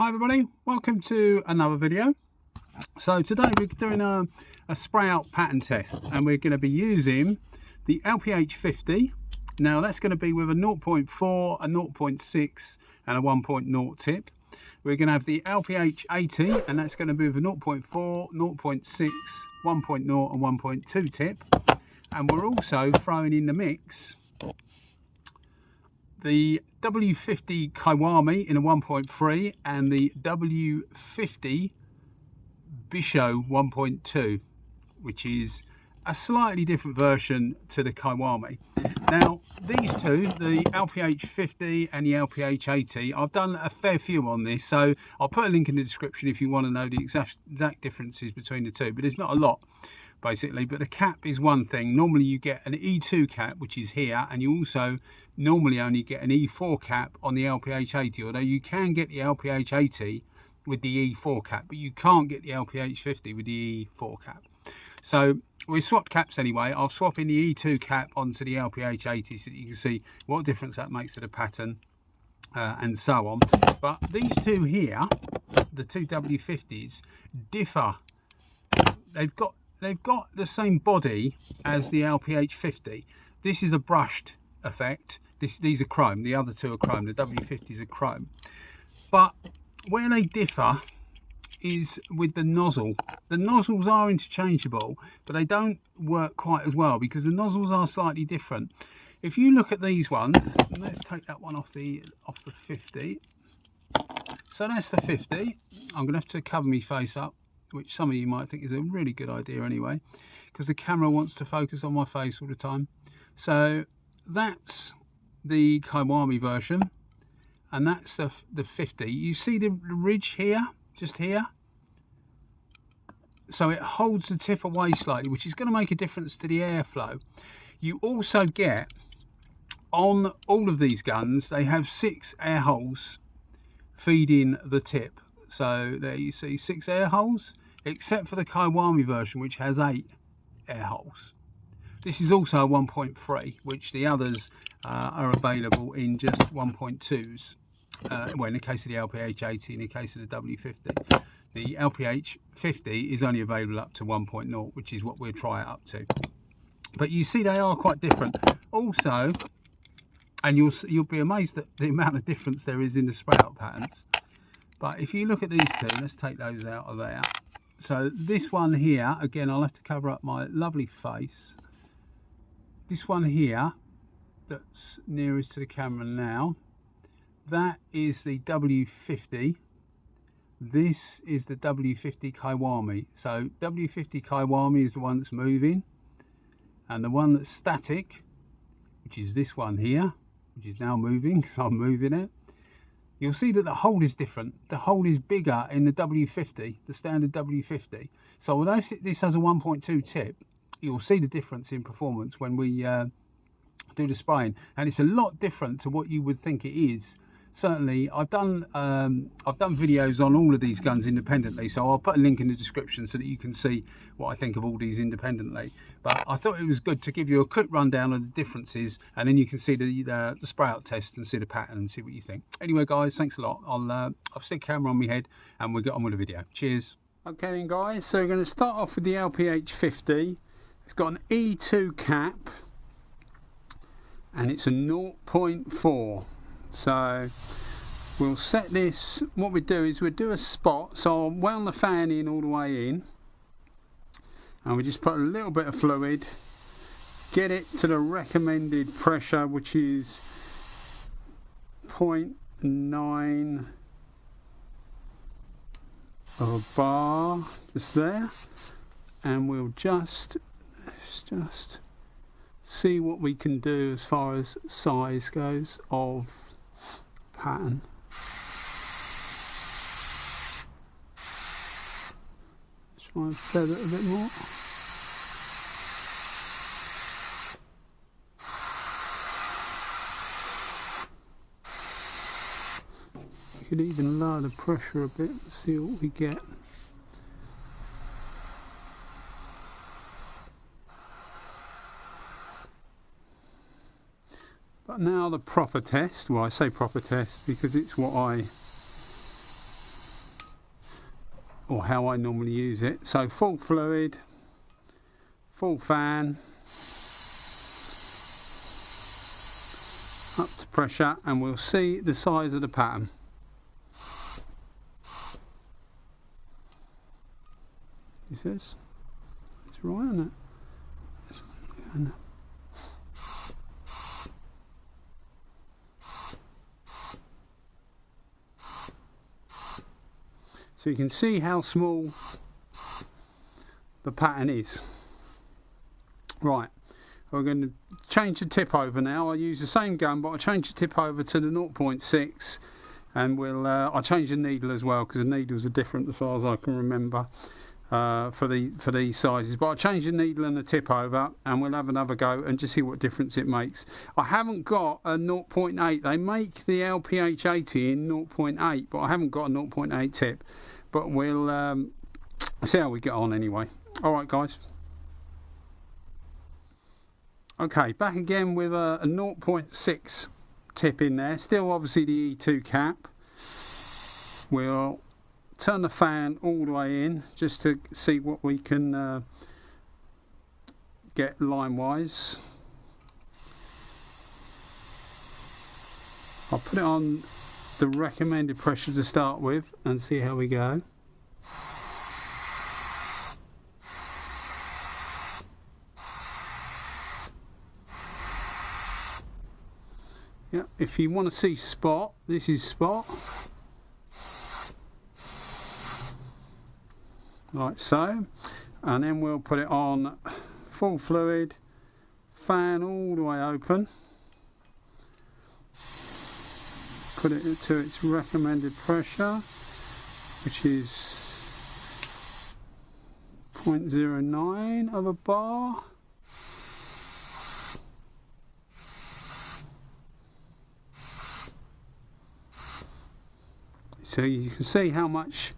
Hi everybody, welcome to another video. So today we're doing a spray out pattern test and we're going to be using the LPH50. Now that's going to be with a 0.4, a 0.6 and a 1.0 tip. We're going to have the LPH80 and that's going to be with a 0.4, 0.6, 1.0 and 1.2 tip. And we're also throwing in the mix the W50 Kiwami in a 1.3 and the W50 Bisho 1.2, which is a slightly different version to the Kiwami. Now these two, the LPH50 and the LPH80, I've done a fair few on this, so I'll put a link in the description if you want to know the exact differences between the two, but there's not a lot basically. But the cap is one thing. Normally you get an E2 cap, which is here, and you also normally only get an E4 cap on the LPH80, although you can get the LPH80 with the E4 cap, but you can't get the LPH50 with the E4 cap. So we swapped caps anyway. I'll swap in the E2 cap onto the LPH80 so that you can see what difference that makes to the pattern and so on. But these two here, the two W50s, differ. They've got the same body as the LPH50. This is a brushed effect. These are chrome. The other two are chrome. The W50s are chrome. But where they differ is with the nozzle. The nozzles are interchangeable, but they don't work quite as well because the nozzles are slightly different. If you look at these ones, let's take that one off the 50. So that's the 50. I'm gonna have to cover my face up, which some of you might think is a really good idea anyway, because the camera wants to focus on my face all the time. So that's the Kiwami version, and that's the 50. You see the ridge here, just here? So it holds the tip away slightly, which is going to make a difference to the airflow. You also get, on all of these guns, they have 6 air holes feeding the tip. So there you see 6 air holes, except for the Kiwami version, which has 8 air holes. This is also a 1.3, which the others are available in just 1.2s. Well, in the case of the LPH80, in the case of the W50. The LPH50 is only available up to 1.0, which is what we'll try it up to. But you see they are quite different. Also, and you'll be amazed at the amount of difference there is in the spray out patterns. But if you look at these two, let's take those out of there. So this one here, again, I'll have to cover up my lovely face. This one here, that's nearest to the camera now, that is the W50. This is the W50 Kiwami. So W50 Kiwami is the one that's moving, and the one that's static, which is this one here, which is now moving, so I'm moving it. You'll see that the hole is different. The hole is bigger in the W50, the standard W50. So although this has a 1.2 tip, you'll see the difference in performance when we do the spraying, and it's a lot different to what you would think it is. Certainly, I've done videos on all of these guns independently, so I'll put a link in the description so that you can see what I think of all these independently. But I thought it was good to give you a quick rundown of the differences, and then you can see the spray out test and see the pattern and see what you think. Anyway, guys, thanks a lot. I'll stick the camera on my head and we'll get on with the video. Cheers. Okay, then, guys. So we're going to start off with the LPH50. It's got an E2 cap, and it's a 0.4. So we'll set this, what we do is we'll do a spot. So I'll wound the fan in all the way in, and we just put a little bit of fluid, get it to the recommended pressure, which is 0.9 of a bar, just there, and we'll just see what we can do as far as size goes of pattern. Try and feather it a bit more. You could even lower the pressure a bit and see what we get. But now the proper test, well, I say proper test because it's what I or how I normally use it. So full fluid, full fan, up to pressure, and we'll see the size of the pattern. He says, it's right, isn't it? So you can see how small the pattern is. Right, we're going to change the tip over now. I use the same gun, but I change the tip over to the 0.6, and I'll change the needle as well, because the needles are different as far as I can remember for these sizes. But I'll change the needle and the tip over, and we'll have another go and just see what difference it makes. I haven't got a 0.8. They make the LPH80 in 0.8, but I haven't got a 0.8 tip. But we'll see how we get on anyway. Alright guys. Okay, back again with a 0.6 tip in there. Still obviously the E2 cap. We'll turn the fan all the way in just to see what we can get line wise. I'll put it on the recommended pressure to start with and see how we go. Yeah, if you want to see spot, this is spot, like so, and then we'll put it on full fluid, fan all the way open. Put it to its recommended pressure, which is 0.09 of a bar. So you can see how much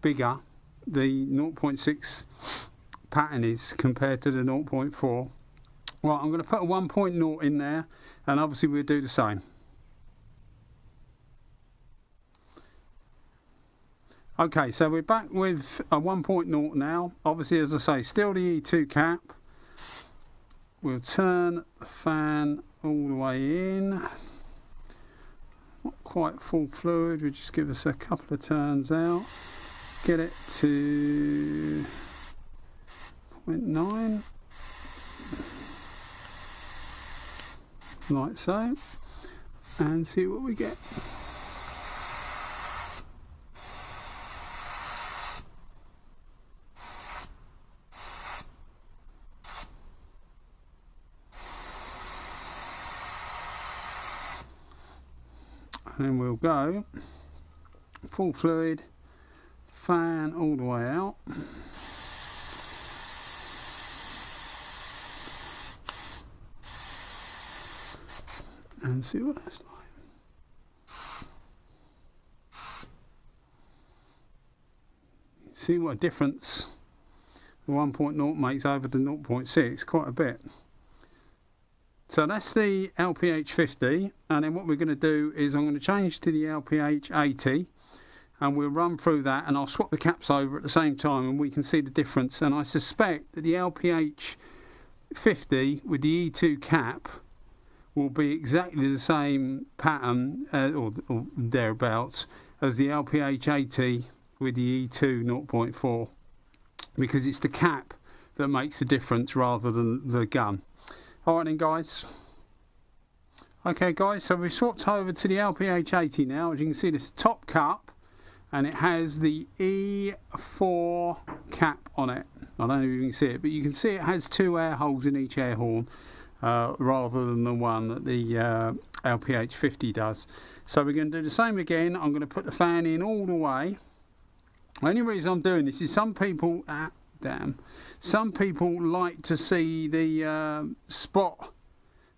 bigger the 0.6 pattern is compared to the 0.4. Right, I'm going to put a 1.0 in there, and obviously we'll do the same. Okay, so we're back with a 1.0 now. Obviously, as I say, still the E2 cap. We'll turn the fan all the way in. Not quite full fluid, we'll just give us a couple of turns out. Get it to 0.9. Like so. And see what we get. And then we'll go full fluid, fan all the way out. And see what that's like. See what a difference the 1.0 makes over the 0.6, quite a bit. So that's the LPH50, and then what we're going to do is I'm going to change to the LPH80, and we'll run through that, and I'll swap the caps over at the same time and we can see the difference. And I suspect that the LPH50 with the E2 cap will be exactly the same pattern or thereabouts as the LPH80 with the E2 0.4, because it's the cap that makes the difference rather than the gun. Alright then guys. Okay guys, so we've swapped over to the LPH80 now. As you can see, this is the top cup, and it has the E4 cap on it. I don't know if you can see it, but you can see it has two air holes in each air horn rather than the one that the LPH50 does. So we're going to do the same again. I'm going to put the fan in all the way. The only reason I'm doing this is some people like to see the spot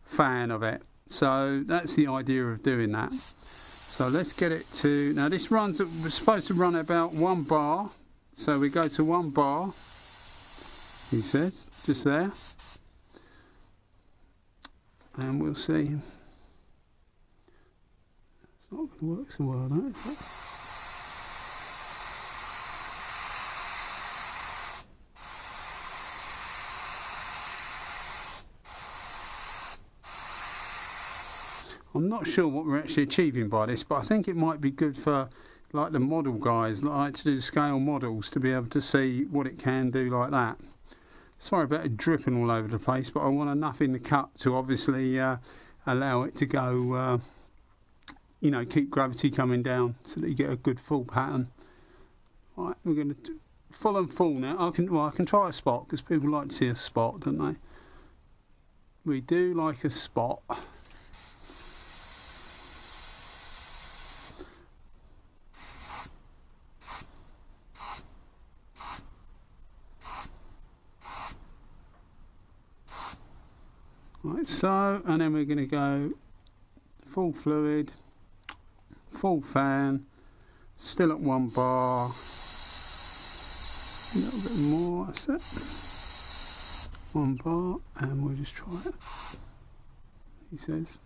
fan of it, so that's the idea of doing that. So let's get it to, now this runs, we're supposed to run about 1 bar, so we go to 1 bar, he says, just there, and we'll see. It's not going to work so well, no, is it? I'm not sure what we're actually achieving by this, but I think it might be good for like the model guys that like to do scale models to be able to see what it can do like that. Sorry about it dripping all over the place, but I want enough in the cut to obviously allow it to go, you know, keep gravity coming down so that you get a good full pattern. Right, we're going to do full and full now. I can try a spot because people like to see a spot, don't they? We do like a spot. Right, so, and then we're going to go full fluid, full fan, still at 1 bar, a little bit more, that's it, 1 bar, and we'll just try it, he says.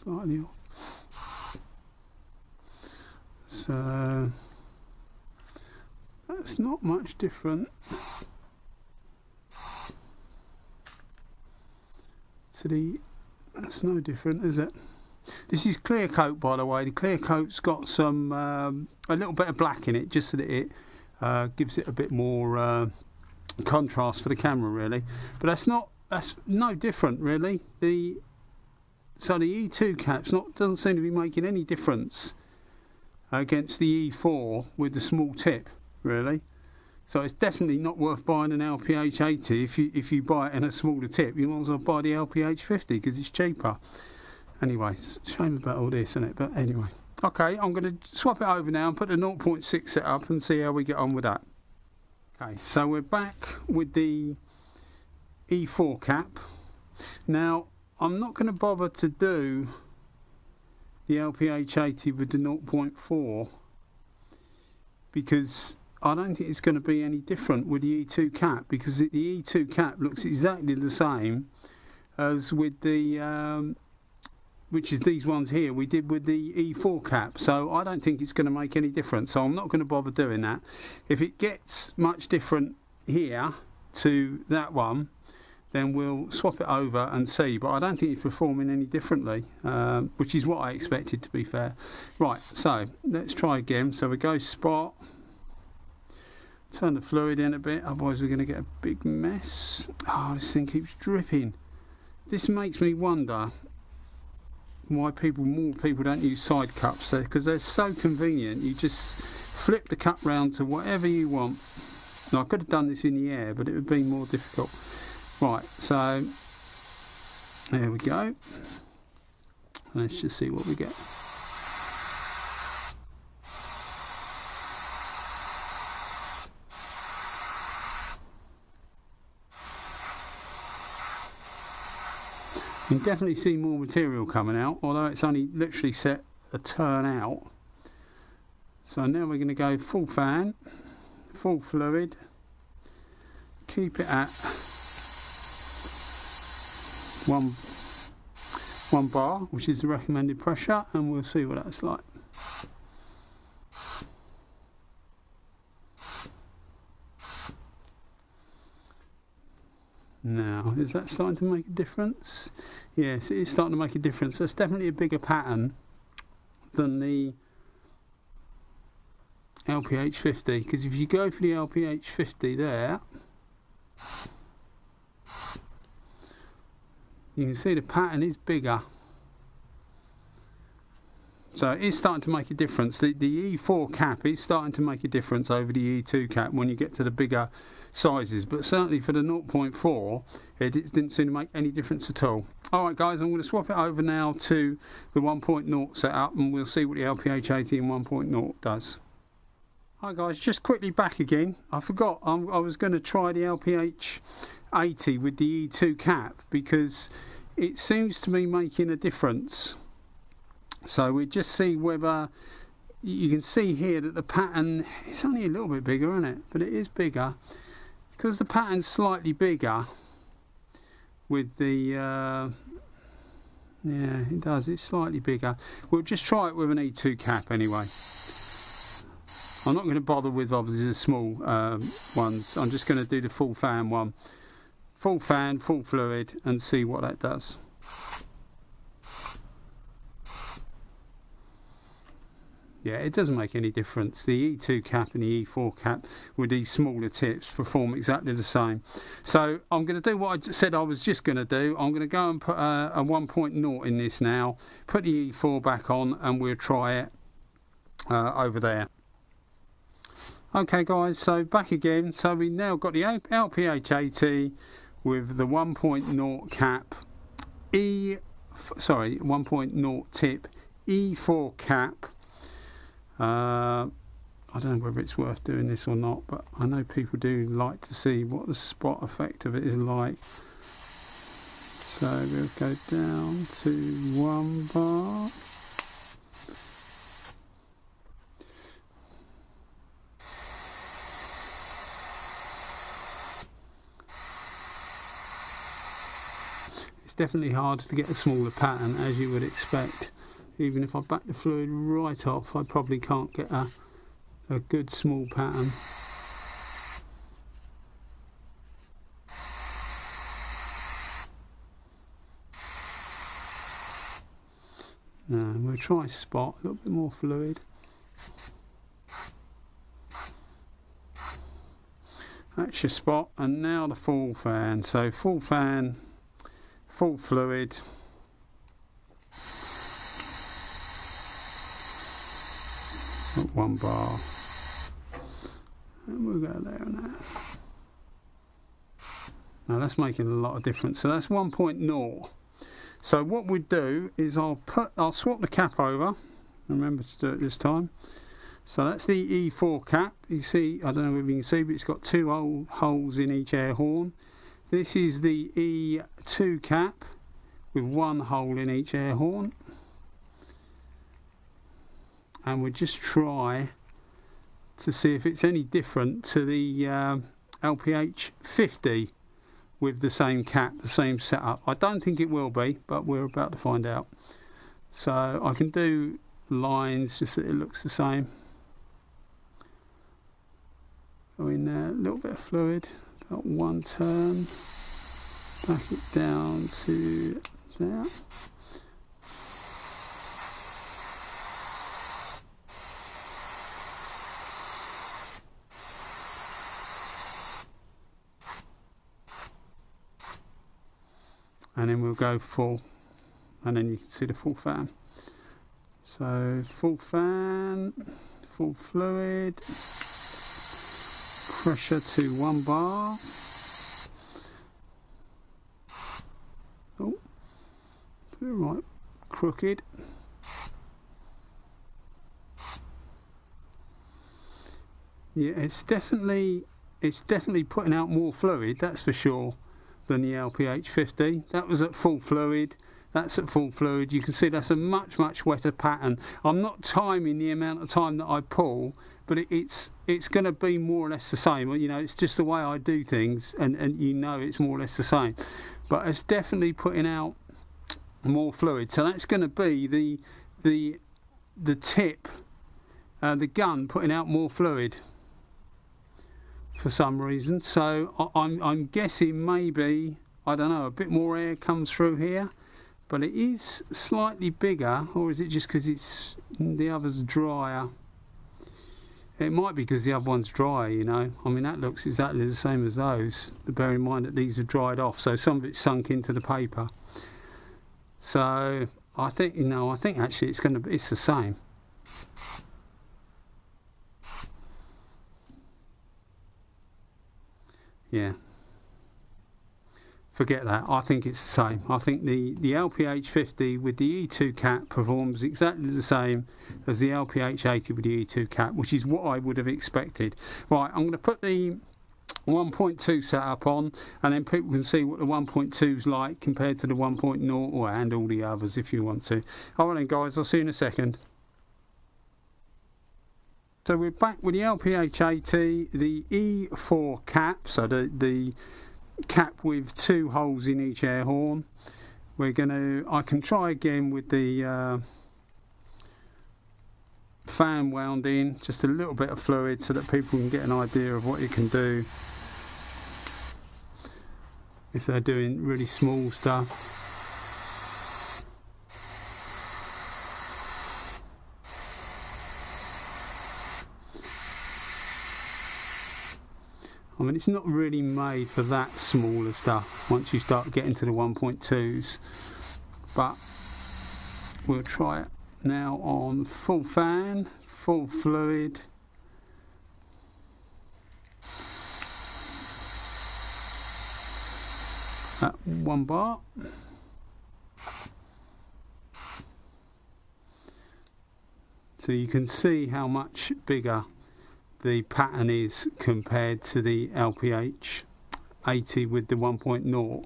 Slightly off, so that's not much different to the, that's no different, is it? This is clear coat, by the way. The clear coat's got some a little bit of black in it, just so that it gives it a bit more contrast for the camera, really. But that's no different, really. So the E2 cap's doesn't seem to be making any difference against the E4 with the small tip, really. So it's definitely not worth buying an LPH80 if you buy it in a smaller tip. You might as well buy the LPH50 because it's cheaper. Anyway, it's a shame about all this, isn't it? But anyway. Okay, I'm going to swap it over now and put the 0.6 set up and see how we get on with that. Okay, so we're back with the E4 cap. Now, I'm not going to bother to do the LPH80 with the 0.4 because I don't think it's going to be any different with the E2 cap, because the E2 cap looks exactly the same as with the which is these ones here we did with the E4 cap, so I don't think it's going to make any difference, so I'm not going to bother doing that. If it gets much different here to that one, then we'll swap it over and see, but I don't think it's performing any differently, which is what I expected, to be fair. Right, so let's try again. So we go spot, turn the fluid in a bit, otherwise we're going to get a big mess. Oh, this thing keeps dripping. This makes me wonder why more people don't use side cups, because they're so convenient. You just flip the cup round to whatever you want. Now, I could have done this in the air, but it would be more difficult. Right, so there we go. Let's just see what we get. You can definitely see more material coming out, although it's only literally set a turn out. So now we're going to go full fan, full fluid, keep it at 1 bar, which is the recommended pressure, and we'll see what that's like. Now, is that starting to make a difference? Yes, it is starting to make a difference. That's definitely a bigger pattern than the LPH50, because if you go for the LPH50 there, you can see the pattern is bigger. So it is starting to make a difference. The E4 cap is starting to make a difference over the E2 cap when you get to the bigger sizes, but certainly for the 0.4 it didn't seem to make any difference at all. Alright guys, I'm going to swap it over now to the 1.0 setup and we'll see what the LPH80 and 1.0 does. Hi guys, just quickly back again. I forgot I was going to try the LPH80 with the E2 cap because it seems to be making a difference. So we'll just see whether you can see here that the pattern, it's only a little bit bigger, isn't it? But it is bigger because the pattern's slightly bigger with the Yeah, it does. It's slightly bigger. We'll just try it with an E2 cap anyway. I'm not going to bother with obviously the small ones. I'm just going to do the full fan one. Full fan, full fluid, and see what that does. Yeah, it doesn't make any difference. The E2 cap and the E4 cap with these smaller tips perform exactly the same. So I'm going to do what I said I was just going to do. I'm going to go and put a 1.0 in this now, put the E4 back on, and we'll try it over there. Okay guys, so back again. So we now got the LPH80 with the 1.0 cap, 1.0 tip, E4 cap. I don't know whether it's worth doing this or not, but I know people do like to see what the spot effect of it is like. So we'll go down to 1 bar. It's definitely hard to get a smaller pattern, as you would expect. Even if I back the fluid right off, I probably can't get a good small pattern. Now we'll try spot, a little bit more fluid. That's your spot, and now the full fan. So full fan, full fluid. At 1 bar, and we'll go there and there. Now that's making a lot of difference. So that's 1.0. So what we do is I'll swap the cap over. Remember to do it this time. So that's the E4 cap. You see, I don't know if you can see, but it's got 2 holes in each air horn. This is the E2 cap with 1 hole in each air horn. And we'll just try to see if it's any different to the LPH50 with the same cap, the same setup. I don't think it will be, but we're about to find out. So I can do lines just so it looks the same. Go in there, a little bit of fluid, about 1 turn, back it down to there. And then we'll go full, and then you can see the full fan. So full fan, full fluid, pressure to 1 bar. Oh, put it right crooked. Yeah, it's definitely putting out more fluid, that's for sure, than the LPH50. That was at full fluid, that's at full fluid. You can see that's a much wetter pattern. I'm not timing the amount of time that I pull, but it's going to be more or less the same. You know, it's just the way I do things, and you know it's more or less the same. But it's definitely putting out more fluid. So that's going to be the tip, the gun putting out more fluid for some reason. So I'm guessing maybe, I don't know, a bit more air comes through here, but it is slightly bigger. Or is it just because it's the other's drier? It might be because the other one's dry, you know. I mean, that looks exactly the same as those, but bear in mind that these are dried off, so some of it's sunk into the paper. So I think, you know, I think actually it's the same. Yeah, forget that. I think it's the same. I think the LPH50 with the E2 cap performs exactly the same as the LPH80 with the E2 cap, which is what I would have expected. Right, I'm going to put the 1.2 setup on, and then people can see what the 1.2 is like compared to the 1.0 and all the others if you want to. Alright then guys, I'll see you in a second. So we're back with the LPH80, the E4 cap, so the cap with 2 holes in each air horn. I can try again with the fan wound in, just a little bit of fluid so that people can get an idea of what you can do if they're doing really small stuff. I mean, it's not really made for that smaller stuff once you start getting to the 1.2s, but we'll try it now on full fan, full fluid. At 1 bar. So you can see how much bigger the pattern is compared to the LPH80 with the 1.0.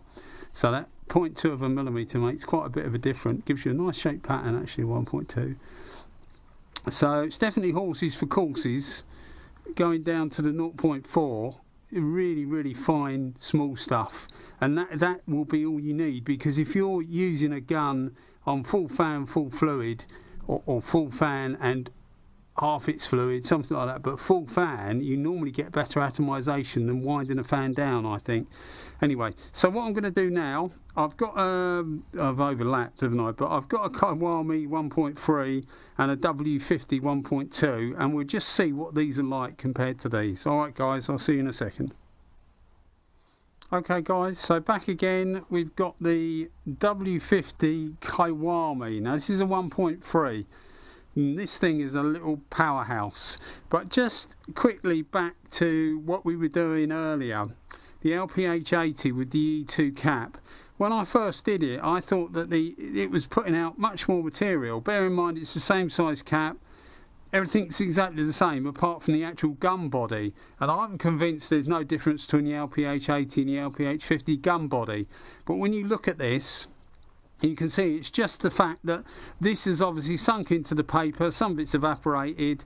So that 0.2 of a millimetre makes quite a bit of a difference. Gives you a nice shaped pattern actually, 1.2. So it's definitely horses for courses. Going down to the 0.4, really fine small stuff, and that will be all you need, because if you're using a gun on full fan, full fluid, or full fan and half its fluid, something like that, but full fan, you normally get better atomization than winding a fan down, I think. Anyway, so what I'm going to do now, I've got I've overlapped, haven't I, but I've got a Kiwami 1.3 and a W50 1.2, and we'll just see what these are like compared to these. Alright guys, I'll see you in a second. Okay guys, so back again, we've got the W50 Kiwami. Now this is a 1.3. This thing is a little powerhouse. But just quickly back to what we were doing earlier, the LPH80 with the E2 cap. When I first did it, I thought that it was putting out much more material. Bear in mind it's the same size cap, everything's exactly the same apart from the actual gun body, and I'm convinced there's no difference between the LPH80 and the LPH50 gun body. But when you look at this, you can see it's just the fact that this is obviously sunk into the paper, some of it's evaporated,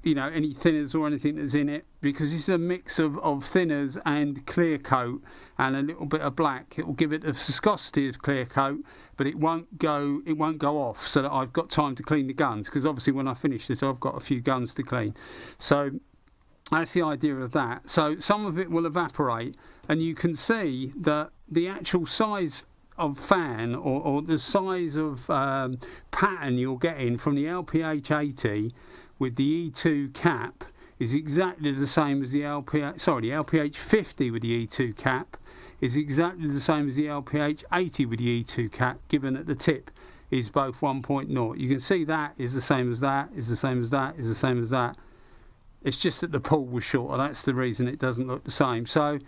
you know, any thinners or anything that's in it, because it's a mix of thinners and clear coat and a little bit of black. It will give it the viscosity of clear coat, but it won't go off, so that I've got time to clean the guns, because obviously when I finish this I've got a few guns to clean. So that's the idea of that. So some of it will evaporate, and you can see that the actual size of fan or the size of pattern you're getting from the LPH80 with the E2 cap is exactly the same as the LPH50 with the E2 cap is exactly the same as the LPH80 with the E2 cap, given that the tip is both 1.0. You can see that is the same as that, is the same as that, is the same as that. It's just that the pull was shorter. That's the reason it doesn't look the same. So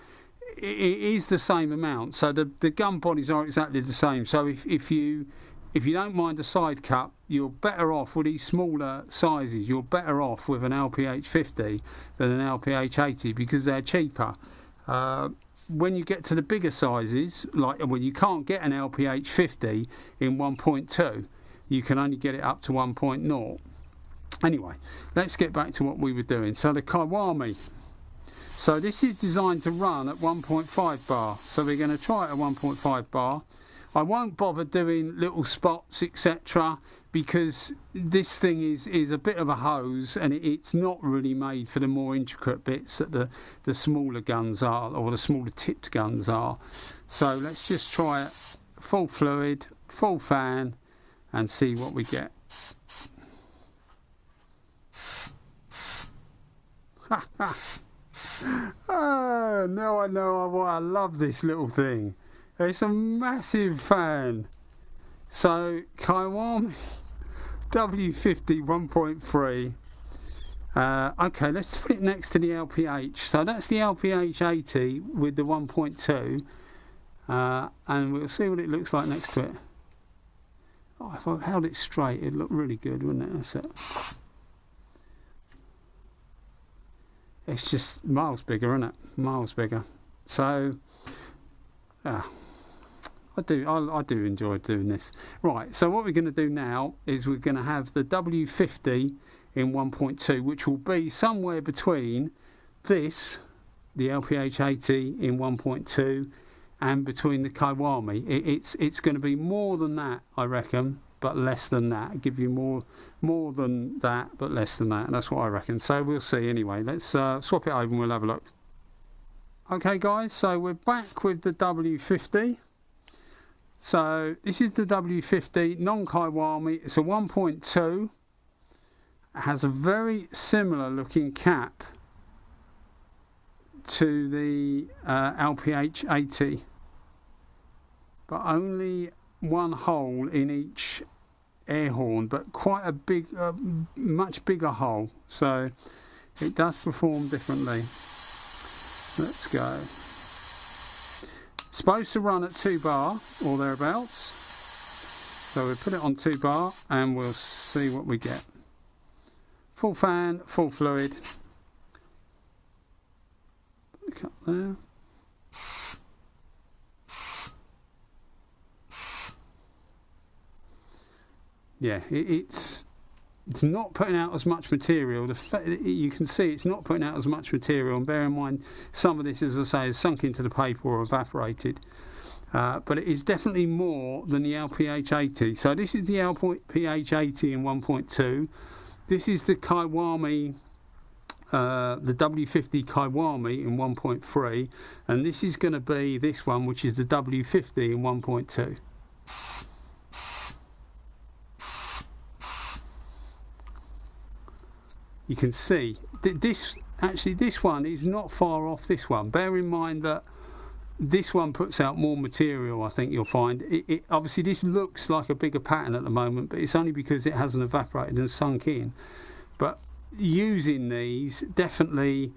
it is the same amount. So the gun bodies are exactly the same. So if you don't mind a side cut, you're better off with these smaller sizes. You're better off with an LPH50 than an LPH80 because they're cheaper. When you get to the bigger sizes, like when you can't get an LPH50 in 1.2, you can only get it up to 1.0. Anyway, let's get back to what we were doing. So the Kiwami. So this is designed to run at 1.5 bar. So we're going to try it at 1.5 bar. I won't bother doing little spots, etc., because this thing is a bit of a hose, and it's not really made for the more intricate bits that the smaller guns are, or the smaller tipped guns are. So let's just try it full fluid, full fan, and see what we get. Oh, now I know why I love this little thing. It's a massive fan. So Kiwami W50 1.3. Okay, let's put it next to the LPH. So that's the LPH80 with the 1.2, and we'll see what it looks like next to it. Oh, if I held it straight, it'd look really good, wouldn't it? That's it. It's just miles bigger, isn't it? Miles bigger. So, I do enjoy doing this. Right, so what we're going to do now is we're going to have the W50 in 1.2, which will be somewhere between this, the LPH80 in 1.2, and between the Kiwami. It's going to be more than that, I reckon, but less than that. Give you more than that, but less than that, and that's what I reckon. So we'll see anyway. Let's swap it over and we'll have a look. Okay guys, so we're back with the W50. So this is the W50 non-Kiwami. It's a 1.2. It has a very similar looking cap to the LPH80, but only one hole in each air horn, but quite a big, much bigger hole, so it does perform differently. Let's go. Supposed to run at 2 bar or thereabouts, so we'll put it on 2 bar and we'll see what we get. Full fan, full fluid. Look up there. Yeah, it's not putting out as much material. You can see it's not putting out as much material, and bear in mind some of this, as I say, is sunk into the paper or evaporated, but it is definitely more than the LPH80. So this is the LPH80 in 1.2. This is the Kiwami, the W50 Kiwami in 1.3, and this is going to be this one, which is the W50 in 1.2. You can see this one is not far off this one. Bear in mind that this one puts out more material, I think you'll find. Obviously this looks like a bigger pattern at the moment, but it's only because it hasn't evaporated and sunk in. But using these, definitely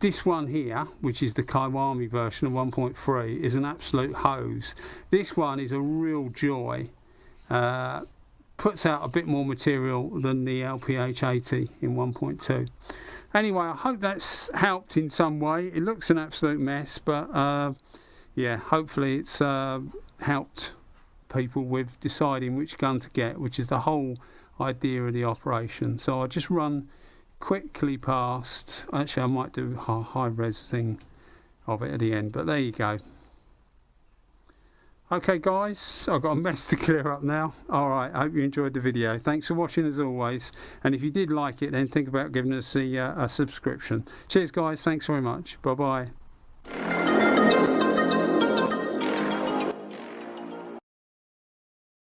this one here, which is the Kiwami version of 1.3, is an absolute hose. This one is a real joy. Puts out a bit more material than the LPH80 in 1.2. Anyway, I hope that's helped in some way. It looks an absolute mess, but yeah, hopefully it's helped people with deciding which gun to get, which is the whole idea of the operation. So I'll just run quickly past. Actually, I might do a high-res thing of it at the end, but there you go. Okay guys, I've got a mess to clear up now. Alright, I hope you enjoyed the video. Thanks for watching as always, and if you did like it, then think about giving us a subscription. Cheers guys, thanks very much. Bye bye.